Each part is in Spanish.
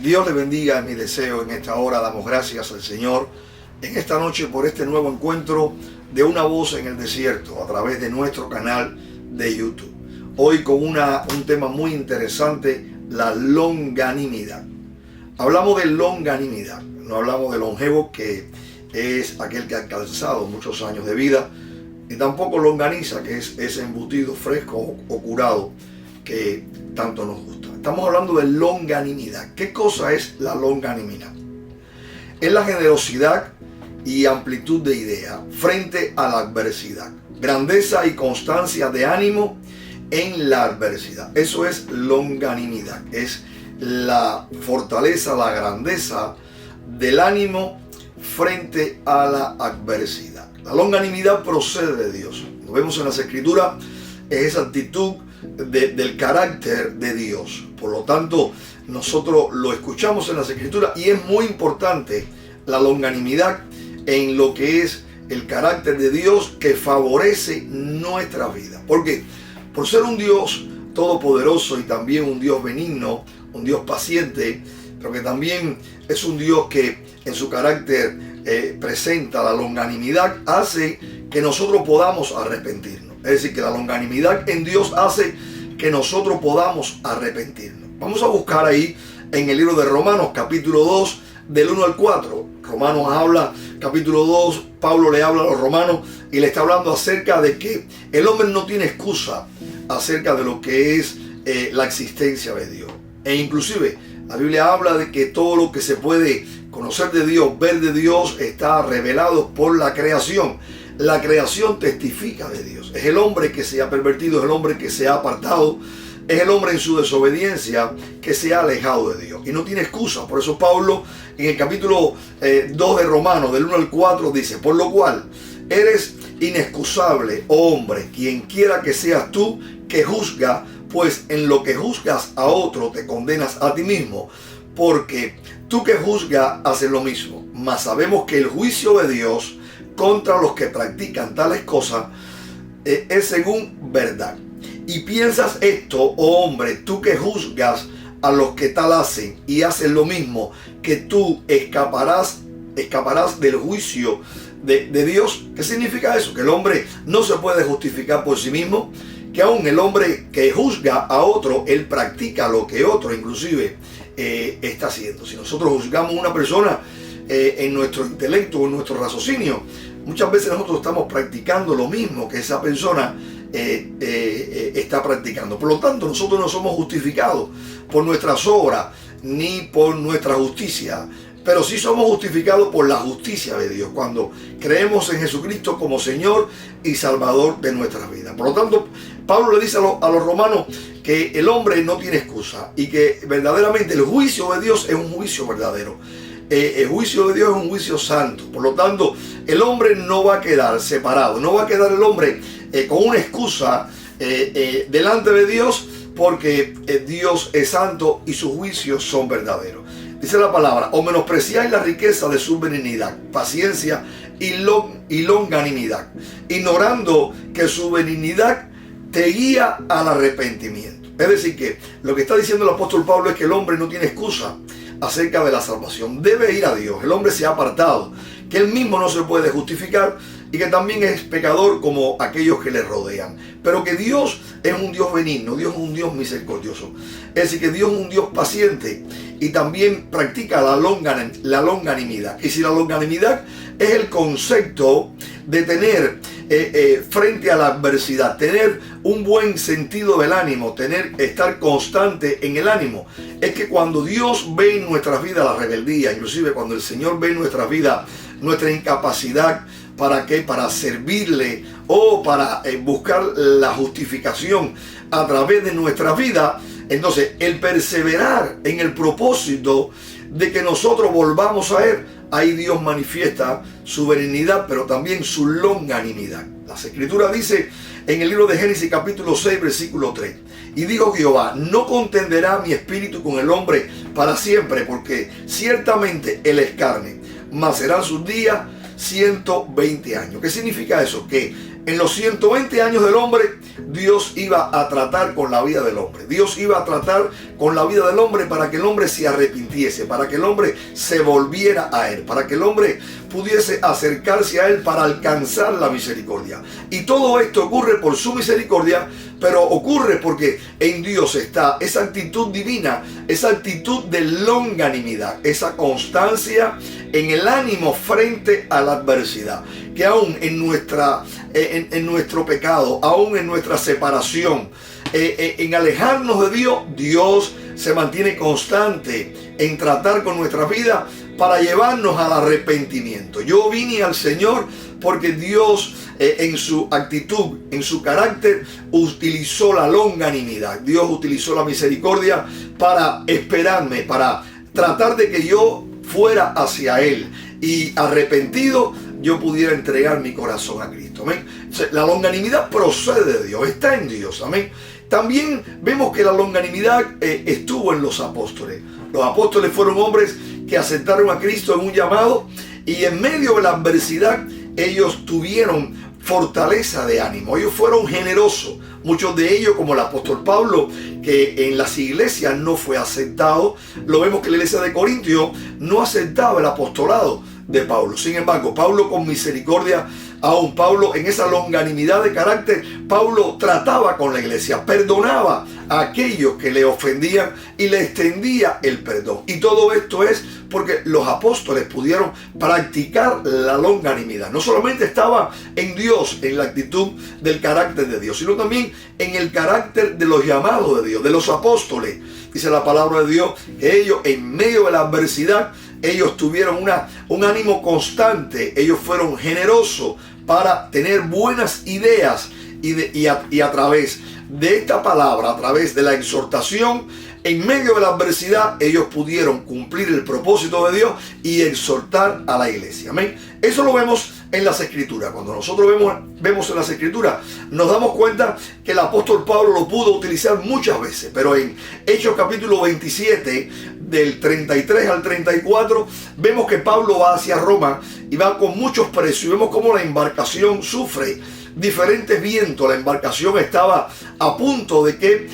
Dios le bendiga, es mi deseo. En esta hora damos gracias al Señor en esta noche por este nuevo encuentro de Una Voz en el Desierto a través de nuestro canal de YouTube. Hoy con un tema muy interesante, la longanimidad. Hablamos de longanimidad, no hablamos de longevo, que es aquel que ha alcanzado muchos años de vida, y tampoco longaniza, que es ese embutido fresco o curado que tanto nos gusta. Estamos hablando de longanimidad. ¿Qué cosa es la longanimidad? Es la generosidad y amplitud de idea frente a la adversidad, grandeza y constancia de ánimo en la adversidad. Eso es longanimidad, es la fortaleza, la grandeza del ánimo frente a la adversidad. La longanimidad procede de Dios. Lo vemos en las Escrituras, es esa actitud del carácter de Dios. Por lo tanto, nosotros lo escuchamos en las Escrituras y es muy importante la longanimidad en lo que es el carácter de Dios, que favorece nuestra vida. ¿Por qué? Por ser un Dios todopoderoso y también un Dios benigno, un Dios paciente, pero que también es un Dios que en su carácter presenta la longanimidad, hace que nosotros podamos arrepentirnos. Es decir, que la longanimidad en Dios hace que nosotros podamos arrepentirnos. Vamos a buscar ahí en el libro de Romanos, capítulo 2, del 1 al 4. Romanos habla, capítulo 2, Pablo le habla a los romanos y le está hablando acerca de que el hombre no tiene excusa acerca de lo que es la existencia de Dios. E inclusive la Biblia habla de que todo lo que se puede conocer de Dios, ver de Dios, está revelado por la creación. La creación testifica de Dios. Es el hombre que se ha pervertido, es el hombre que se ha apartado, es el hombre en su desobediencia que se ha alejado de Dios. Y no tiene excusa. Por eso Pablo en el capítulo 2 de Romanos, del 1 al 4, dice: por lo cual eres inexcusable, oh hombre, quien quiera que seas tú que juzga, pues en lo que juzgas a otro te condenas a ti mismo, porque tú que juzgas haces lo mismo. Mas sabemos que el juicio de Dios contra los que practican tales cosas es según verdad. Y piensas esto, oh hombre, tú que juzgas a los que tal hacen y haces lo mismo, que tú escaparás del juicio de Dios. ¿Qué significa eso? Que el hombre no se puede justificar por sí mismo, que aún el hombre que juzga a otro, él practica lo que otro inclusive está haciendo. Si nosotros juzgamos a una persona en nuestro intelecto o en nuestro raciocinio, muchas veces nosotros estamos practicando lo mismo que esa persona está practicando. Por lo tanto, nosotros no somos justificados por nuestras obras ni por nuestra justicia, pero sí somos justificados por la justicia de Dios cuando creemos en Jesucristo como Señor y Salvador de nuestras vidas. Por lo tanto, Pablo le dice a los romanos que el hombre no tiene excusa y que verdaderamente el juicio de Dios es un juicio verdadero. El juicio de Dios es un juicio santo. Por lo tanto, el hombre no va a quedar separado, no va a quedar el hombre con una excusa delante de Dios, porque Dios es santo y sus juicios son verdaderos. Dice la palabra: o menospreciáis la riqueza de su benignidad, paciencia y longanimidad, ignorando que su benignidad te guía al arrepentimiento. Es decir, que lo que está diciendo el apóstol Pablo es que el hombre no tiene excusa acerca de la salvación. Debe ir a Dios. El hombre se ha apartado, que él mismo no se puede justificar y que también es pecador como aquellos que le rodean. Pero que Dios es un Dios benigno, Dios es un Dios misericordioso. Es decir, que Dios es un Dios paciente y también practica la longanimidad. Y si la longanimidad es el concepto de tener frente a la adversidad, tener un buen sentido del ánimo, estar constante en el ánimo, es que cuando Dios ve en nuestras vidas la rebeldía, inclusive cuando el Señor ve en nuestras vidas nuestra incapacidad, ¿para qué? Para servirle o para buscar la justificación a través de nuestra vida. Entonces, el perseverar en el propósito de que nosotros volvamos a Él, ahí Dios manifiesta su benignidad, pero también su longanimidad. Las Escrituras dice en el libro de Génesis capítulo 6, versículo 3: y dijo Jehová: no contenderá mi espíritu con el hombre para siempre, porque ciertamente él es carne, mas serán sus días 120 años. ¿Qué significa eso? Que En los 120 años del hombre, Dios iba a tratar con la vida del hombre. Dios iba a tratar con la vida del hombre para que el hombre se arrepintiese, para que el hombre se volviera a Él, para que el hombre pudiese acercarse a Él para alcanzar la misericordia. Y todo esto ocurre por su misericordia, pero ocurre porque en Dios está esa actitud divina, esa actitud de longanimidad, esa constancia en el ánimo frente a la adversidad, que aún en nuestro pecado, aún en nuestra separación, en alejarnos de Dios, Dios se mantiene constante en tratar con nuestra vida para llevarnos al arrepentimiento. Yo vine al Señor porque Dios en su actitud, en su carácter, utilizó la longanimidad. Dios utilizó la misericordia para esperarme, para tratar de que yo fuera hacia Él y arrepentido yo pudiera entregar mi corazón a Cristo. Amén. La longanimidad procede de Dios, está en Dios. Amén. También vemos que la longanimidad estuvo en los apóstoles. Los apóstoles fueron hombres que aceptaron a Cristo en un llamado y en medio de la adversidad ellos tuvieron fortaleza de ánimo. Ellos fueron generosos. Muchos de ellos, como el apóstol Pablo, que en las iglesias no fue aceptado. Lo vemos que la iglesia de Corintio no aceptaba el apostolado de Pablo. Sin embargo, Pablo con misericordia, aún Pablo en esa longanimidad de carácter, Pablo trataba con la iglesia, perdonaba a aquellos que le ofendían y le extendía el perdón. Y todo esto es porque los apóstoles pudieron practicar la longanimidad. No solamente estaba en Dios, en la actitud del carácter de Dios, sino también en el carácter de los llamados de Dios, de los apóstoles. Dice la palabra de Dios que ellos en medio de la adversidad, ellos tuvieron un ánimo constante, ellos fueron generosos para tener buenas ideas y a través de esta palabra, a través de la exhortación, en medio de la adversidad, ellos pudieron cumplir el propósito de Dios y exhortar a la iglesia. Amén. Eso lo vemos en las Escrituras. Cuando nosotros vemos en las Escrituras, nos damos cuenta que el apóstol Pablo lo pudo utilizar muchas veces, pero en Hechos capítulo 27, del 33 al 34, vemos que Pablo va hacia Roma y va con muchos presos y vemos cómo la embarcación sufre diferentes vientos. La embarcación estaba a punto de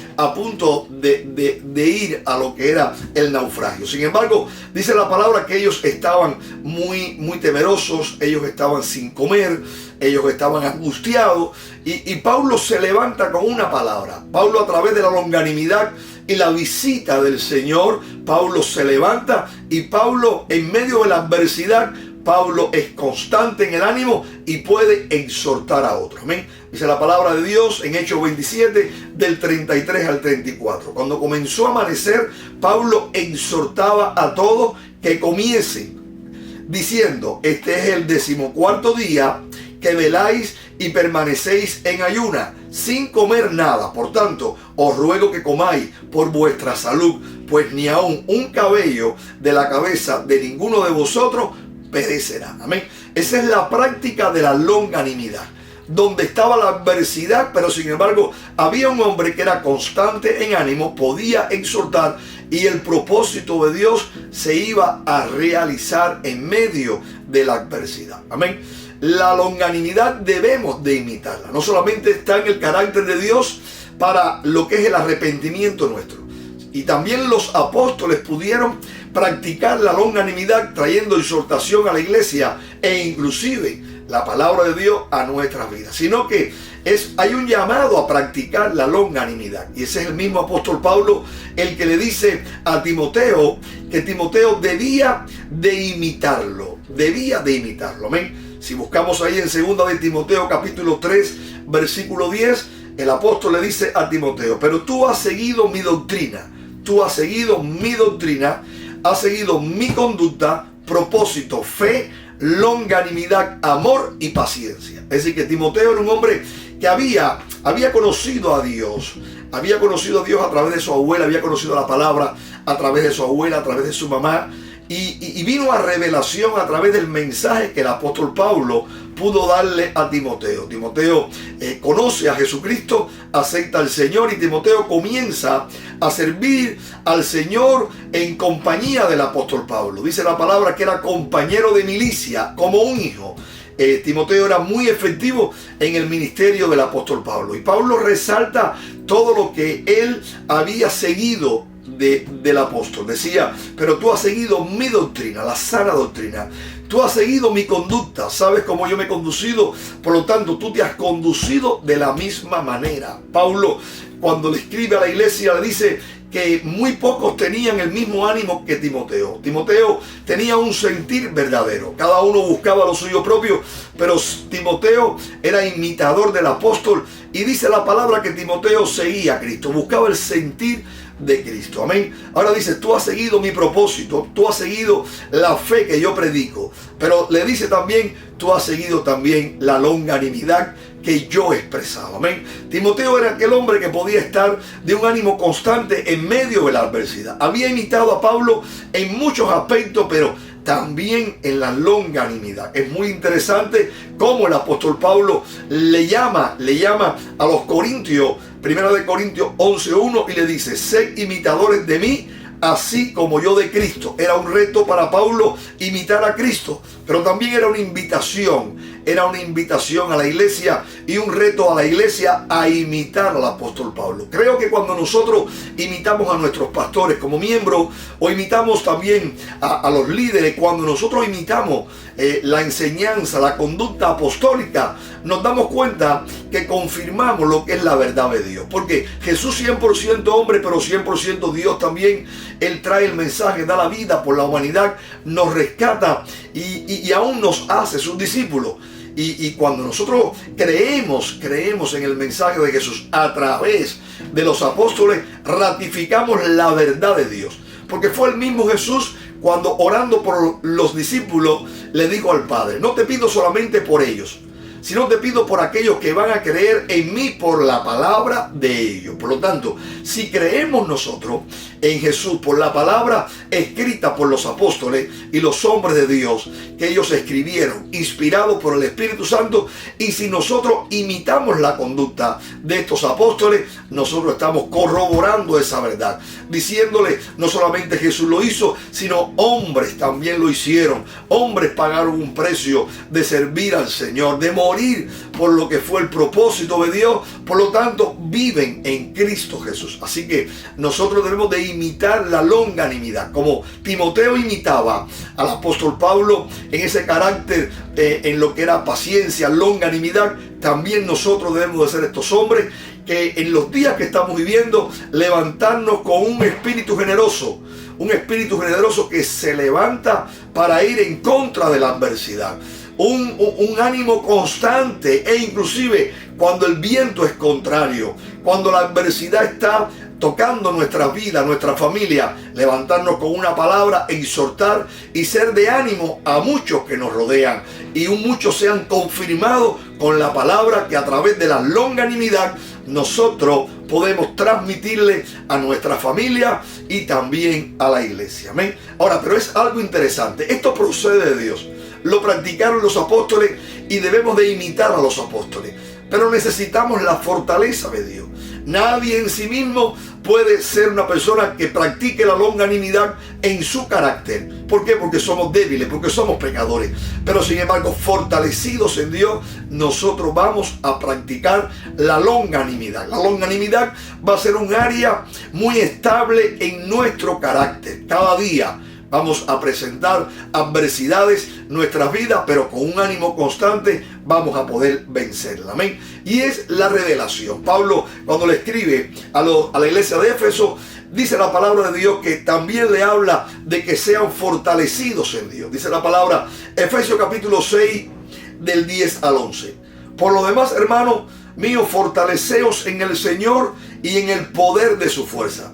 ir a lo que era el naufragio. Sin embargo, dice la palabra que ellos estaban muy temerosos, ellos estaban sin comer, ellos estaban angustiados y Pablo se levanta con una palabra. Pablo, a través de la longanimidad y la visita del Señor, Pablo se levanta y Pablo, en medio de la adversidad, Pablo es constante en el ánimo y puede exhortar a otros. Amén. Dice la palabra de Dios en Hechos 27, del 33 al 34. Cuando comenzó a amanecer, Pablo exhortaba a todos que comiesen, diciendo: este es el 14º día que veláis y permanecéis en ayuna, sin comer nada. Por tanto, os ruego que comáis por vuestra salud, pues ni aun un cabello de la cabeza de ninguno de vosotros perecerá. Amén. Esa es la práctica de la longanimidad, donde estaba la adversidad, pero sin embargo había un hombre que era constante en ánimo, podía exhortar y el propósito de Dios se iba a realizar en medio de la adversidad. Amén. La longanimidad debemos de imitarla. No solamente está en el carácter de Dios para lo que es el arrepentimiento nuestro. Y también los apóstoles pudieron practicar la longanimidad trayendo exhortación a la iglesia e inclusive la palabra de Dios a nuestras vidas. Sino que hay un llamado a practicar la longanimidad. Y ese es el mismo apóstol Pablo el que le dice a Timoteo que Timoteo debía de imitarlo. Amén. Si buscamos ahí en 2 de Timoteo capítulo 3 versículo 10, el apóstol le dice a Timoteo: pero tú has seguido mi doctrina, has seguido mi conducta, propósito, fe, longanimidad, amor y paciencia. Es decir, que Timoteo era un hombre que había conocido a Dios. Había conocido a Dios a través de su abuela, había conocido la palabra a través de su abuela, a través de su mamá. Y vino a revelación a través del mensaje que el apóstol Pablo pudo darle a Timoteo. Timoteo conoce a Jesucristo, acepta al Señor y Timoteo comienza a servir al Señor en compañía del apóstol Pablo. Dice la palabra que era compañero de milicia como un hijo. Timoteo era muy efectivo en el ministerio del apóstol Pablo. Y Pablo resalta todo lo que él había seguido del apóstol. Decía, pero tú has seguido mi doctrina, la sana doctrina. Tú has seguido mi conducta, sabes cómo yo me he conducido, por lo tanto tú te has conducido de la misma manera. Pablo, cuando le escribe a la iglesia, le dice que muy pocos tenían el mismo ánimo que Timoteo. Timoteo tenía un sentir verdadero, cada uno buscaba lo suyo propio, pero Timoteo era imitador del apóstol y dice la palabra que Timoteo seguía a Cristo, buscaba el sentir de Cristo. Amén. Ahora dice, tú has seguido mi propósito, tú has seguido la fe que yo predico, pero le dice también, tú has seguido también la longanimidad que yo expresaba. Amén. Timoteo era aquel hombre que podía estar de un ánimo constante en medio de la adversidad. Había imitado a Pablo en muchos aspectos, pero también en la longanimidad. Es muy interesante cómo el apóstol Pablo le llama a los corintios, 1 Corintios 11:1, y le dice, sed imitadores de mí, así como yo de Cristo. Era un reto para Pablo imitar a Cristo, pero también era una invitación a la iglesia y un reto a la iglesia a imitar al apóstol Pablo. Creo que cuando nosotros imitamos a nuestros pastores como miembros, o imitamos también a los líderes, cuando nosotros imitamos la enseñanza, la conducta apostólica, nos damos cuenta que confirmamos lo que es la verdad de Dios. Porque Jesús 100% hombre, pero 100% Dios también. Él trae el mensaje, da la vida por la humanidad, nos rescata y aún nos hace sus discípulos. Y cuando nosotros creemos en el mensaje de Jesús a través de los apóstoles, ratificamos la verdad de Dios. Porque fue el mismo Jesús cuando, orando por los discípulos, le dijo al Padre, no te pido solamente por ellos, sino te pido por aquellos que van a creer en mí por la palabra de ellos. Por lo tanto, si creemos nosotros en Jesús por la palabra escrita por los apóstoles y los hombres de Dios que ellos escribieron, inspirados por el Espíritu Santo, y si nosotros imitamos la conducta de estos apóstoles, nosotros estamos corroborando esa verdad, diciéndole, no solamente Jesús lo hizo, sino hombres también lo hicieron. Hombres pagaron un precio de servir al Señor, de morir por lo que fue el propósito de Dios. Por lo tanto, viven en Cristo Jesús. Así que nosotros debemos de imitar la longanimidad, como Timoteo imitaba al apóstol Pablo en ese carácter, en lo que era paciencia, longanimidad. También nosotros debemos de ser estos hombres que en los días que estamos viviendo, levantarnos con un espíritu generoso que se levanta para ir en contra de la adversidad. Un ánimo constante, e inclusive cuando el viento es contrario, cuando la adversidad está tocando nuestra vida, nuestra familia, levantarnos con una palabra, exhortar y ser de ánimo a muchos que nos rodean, y muchos sean confirmados con la palabra que a través de la longanimidad nosotros podemos transmitirle a nuestra familia y también a la iglesia. Amén. Ahora, pero es algo interesante, esto procede de Dios. Lo practicaron los apóstoles y debemos de imitar a los apóstoles. Pero necesitamos la fortaleza de Dios. Nadie en sí mismo puede ser una persona que practique la longanimidad en su carácter. ¿Por qué? Porque somos débiles, porque somos pecadores. Pero sin embargo, fortalecidos en Dios, nosotros vamos a practicar la longanimidad. La longanimidad va a ser un área muy estable en nuestro carácter. Cada día vamos a presentar adversidades en nuestras vidas, pero con un ánimo constante vamos a poder vencerla. Amén. Y es la revelación. Pablo, cuando le escribe a la iglesia de Éfeso, dice la palabra de Dios que también le habla de que sean fortalecidos en Dios. Dice la palabra, Efesios capítulo 6, del 10 al 11. Por lo demás, hermanos míos, fortaleceos en el Señor y en el poder de su fuerza.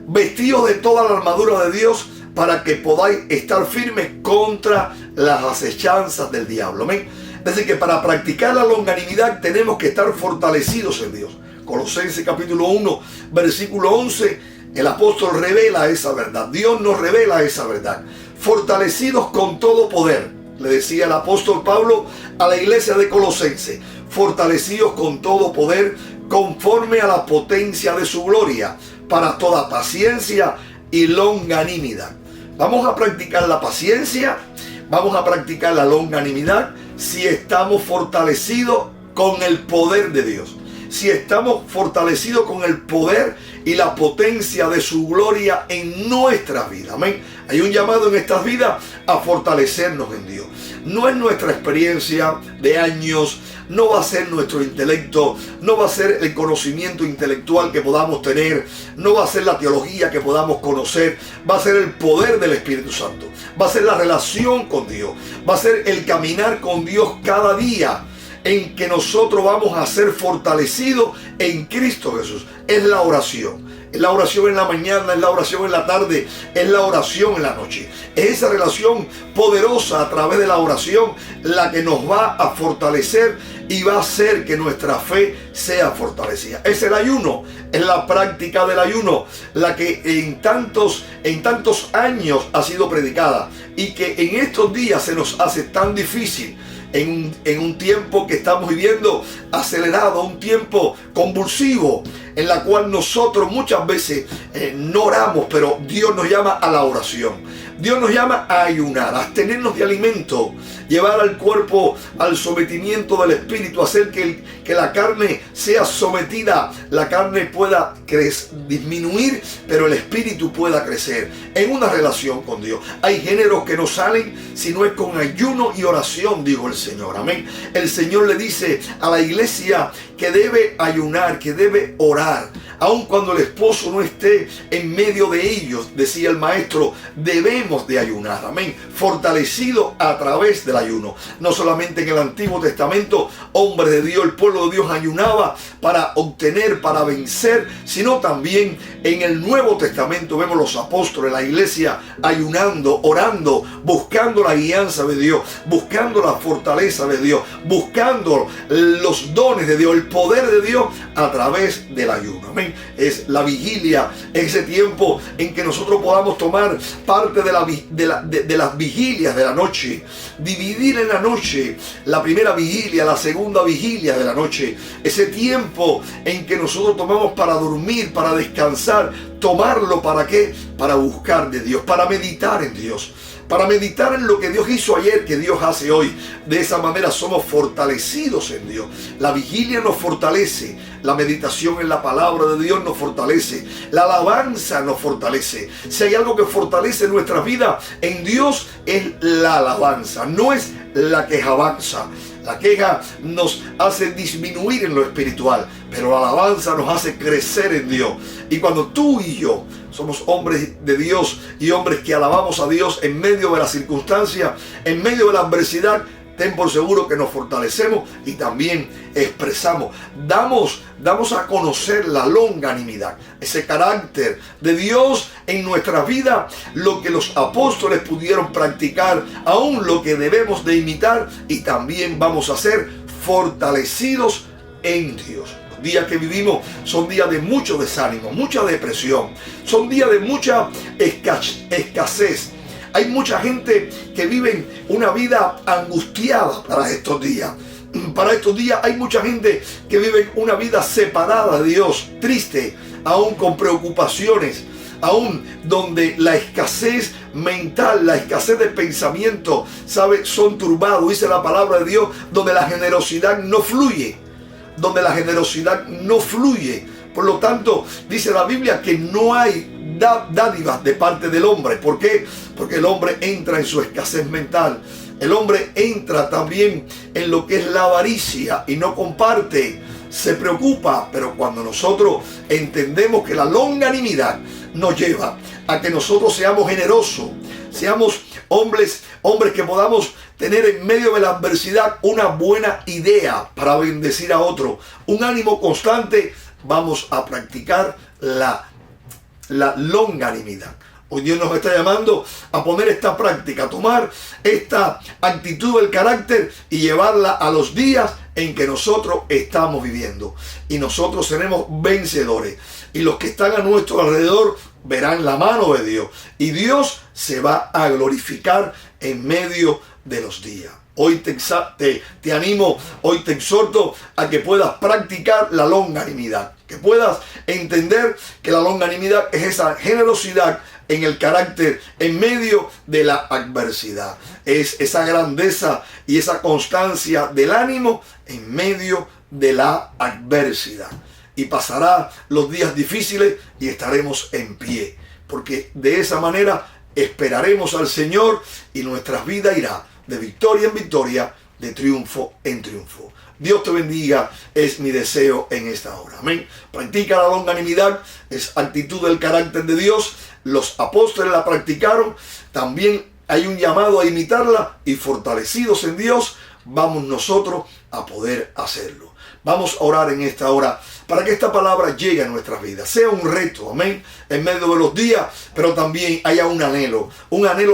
Vestidos de toda la armadura de Dios, para que podáis estar firmes contra las acechanzas del diablo. Amén. Es decir, que para practicar la longanimidad tenemos que estar fortalecidos en Dios. Colosenses capítulo 1, versículo 11, el apóstol revela esa verdad. Dios nos revela esa verdad. Fortalecidos con todo poder, le decía el apóstol Pablo a la iglesia de Colosenses. Fortalecidos con todo poder, conforme a la potencia de su gloria, para toda paciencia y longanimidad. Vamos a practicar la paciencia, vamos a practicar la longanimidad, si estamos fortalecidos con el poder de Dios. Si estamos fortalecidos con el poder y la potencia de su gloria en nuestras vidas. Amén. Hay un llamado en estas vidas a fortalecernos en Dios. No es nuestra experiencia de años, no va a ser nuestro intelecto, no va a ser el conocimiento intelectual que podamos tener, no va a ser la teología que podamos conocer, va a ser el poder del Espíritu Santo, va a ser la relación con Dios, va a ser el caminar con Dios cada día, en que nosotros vamos a ser fortalecidos en Cristo Jesús. Es la oración. Es la oración en la mañana, es la oración en la tarde, es la oración en la noche. Es esa relación poderosa a través de la oración la que nos va a fortalecer y va a hacer que nuestra fe sea fortalecida. Es el ayuno, es la práctica del ayuno, la que en tantos años ha sido predicada y que en estos días se nos hace tan difícil. En un tiempo que estamos viviendo acelerado, un tiempo convulsivo, en la cual nosotros muchas veces no oramos, pero Dios nos llama a la oración. Dios nos llama a ayunar, a abstenernos de alimento, llevar al cuerpo al sometimiento del Espíritu, hacer que la carne sea sometida, la carne pueda disminuir, pero el Espíritu pueda crecer en una relación con Dios. Hay géneros que no salen si no es con ayuno y oración, dijo el Señor. Amén. El Señor le dice a la iglesia que debe ayunar, que debe orar. Aun cuando el esposo no esté en medio de ellos, decía el maestro, debemos de ayunar. Amén. Fortalecido a través del ayuno. No solamente en el Antiguo Testamento, hombres de Dios, el pueblo de Dios ayunaba para obtener, para vencer, sino también en el Nuevo Testamento vemos los apóstoles, la iglesia ayunando, orando, buscando la guianza de Dios, buscando la fortaleza de Dios, buscando los dones de Dios, el poder de Dios a través del ayuno. Amén. Es la vigilia, ese tiempo en que nosotros podamos tomar parte de las vigilias de la noche, dividir en la noche la primera vigilia, la segunda vigilia de la noche, ese tiempo en que nosotros tomamos para dormir, para descansar, tomarlo ¿para qué? Para buscar de Dios, para meditar en Dios, para meditar en lo que Dios hizo ayer, que Dios hace hoy. De esa manera somos fortalecidos en Dios. La vigilia nos fortalece, la meditación en la palabra de Dios nos fortalece, la alabanza nos fortalece. Si hay algo que fortalece nuestras vidas en Dios es la alabanza, no es la quejabanza. La queja nos hace disminuir en lo espiritual, pero la alabanza nos hace crecer en Dios. Y cuando tú y yo somos hombres de Dios y hombres que alabamos a Dios en medio de las circunstancias, en medio de la adversidad, ten por seguro que nos fortalecemos y también expresamos, damos a conocer la longanimidad, ese carácter de Dios en nuestra vida, lo que los apóstoles pudieron practicar, aún lo que debemos de imitar, y también vamos a ser fortalecidos en Dios. Los días que vivimos son días de mucho desánimo, mucha depresión, son días de mucha escasez. Hay mucha gente que vive una vida angustiada para estos días. Para estos días hay mucha gente que vive una vida separada de Dios, triste, aún con preocupaciones, aún donde la escasez mental, la escasez de pensamiento, ¿sabe? Son turbados, dice la palabra de Dios, donde la generosidad no fluye, donde la generosidad no fluye. Por lo tanto, dice la Biblia que no hay dádivas de parte del hombre. ¿Por qué? Porque el hombre entra en su escasez mental. El hombre entra también en lo que es la avaricia y no comparte, se preocupa. Pero cuando nosotros entendemos que la longanimidad nos lleva a que nosotros seamos generosos, seamos hombres que podamos tener en medio de la adversidad una buena idea para bendecir a otro, un ánimo constante, vamos a practicar la longanimidad. Hoy Dios nos está llamando a poner esta práctica, a tomar esta actitud del carácter y llevarla a los días en que nosotros estamos viviendo. Y nosotros seremos vencedores. Y los que están a nuestro alrededor verán la mano de Dios. Y Dios se va a glorificar en medio de los días. Hoy te animo, hoy te exhorto a que puedas practicar la longanimidad. Que puedas entender que la longanimidad es esa generosidad, en el carácter en medio de la adversidad. Es esa grandeza y esa constancia del ánimo en medio de la adversidad. Y pasará los días difíciles y estaremos en pie, porque de esa manera esperaremos al Señor y nuestra vida irá de victoria en victoria, de triunfo en triunfo. Dios te bendiga, es mi deseo en esta hora. Amén. Practica la longanimidad, es actitud del carácter de Dios. Los apóstoles la practicaron, también hay un llamado a imitarla y fortalecidos en Dios, vamos nosotros a poder hacerlo. Vamos a orar en esta hora para que esta palabra llegue a nuestras vidas. Sea un reto, amén, en medio de los días, pero también haya un anhelo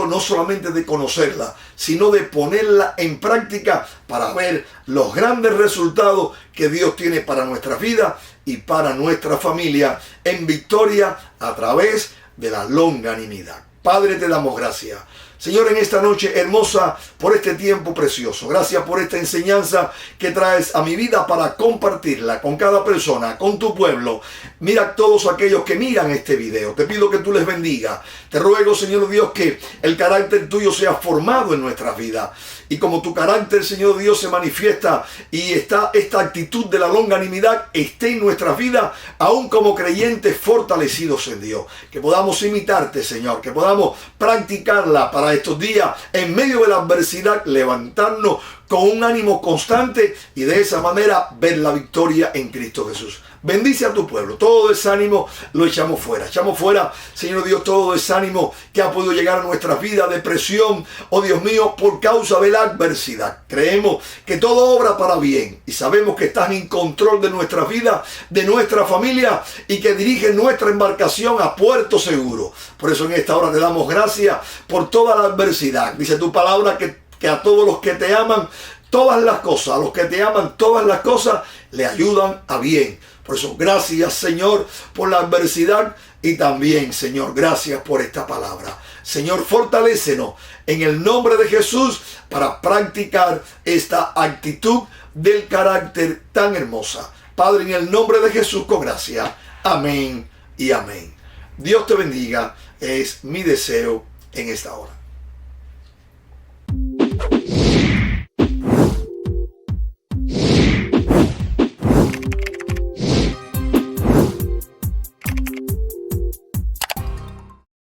no solamente de conocerla, sino de ponerla en práctica para ver los grandes resultados que Dios tiene para nuestra vida y para nuestra familia en victoria a través de la longanimidad. Padre, te damos gracias, Señor, en esta noche hermosa, por este tiempo precioso. Gracias por esta enseñanza que traes a mi vida para compartirla con cada persona, con tu pueblo. Mira a todos aquellos que miran este video. Te pido que tú les bendiga. Te ruego, Señor Dios, que el carácter tuyo sea formado en nuestras vidas. Y como tu carácter, Señor Dios, se manifiesta y está esta actitud de la longanimidad esté en nuestras vidas, aún como creyentes fortalecidos en Dios. Que podamos imitarte, Señor, que podamos practicarla para estos días, en medio de la adversidad, levantarnos con un ánimo constante y de esa manera ver la victoria en Cristo Jesús. Bendice a tu pueblo. Todo desánimo lo echamos fuera. Echamos fuera, Señor Dios, todo desánimo que ha podido llegar a nuestras vidas, depresión, oh Dios mío, por causa de la adversidad. Creemos que todo obra para bien y sabemos que estás en control de nuestra vida, de nuestra familia y que diriges nuestra embarcación a puerto seguro. Por eso en esta hora te damos gracias por toda la adversidad. Dice tu palabra que a todos los que te aman, todas las cosas, a los que te aman, todas las cosas le ayudan a bien. Por eso, gracias, Señor, por la adversidad y también, Señor, gracias por esta palabra. Señor, fortalécenos en el nombre de Jesús para practicar esta actitud del carácter tan hermosa. Padre, en el nombre de Jesús, con gracia. Amén y amén. Dios te bendiga, es mi deseo en esta hora.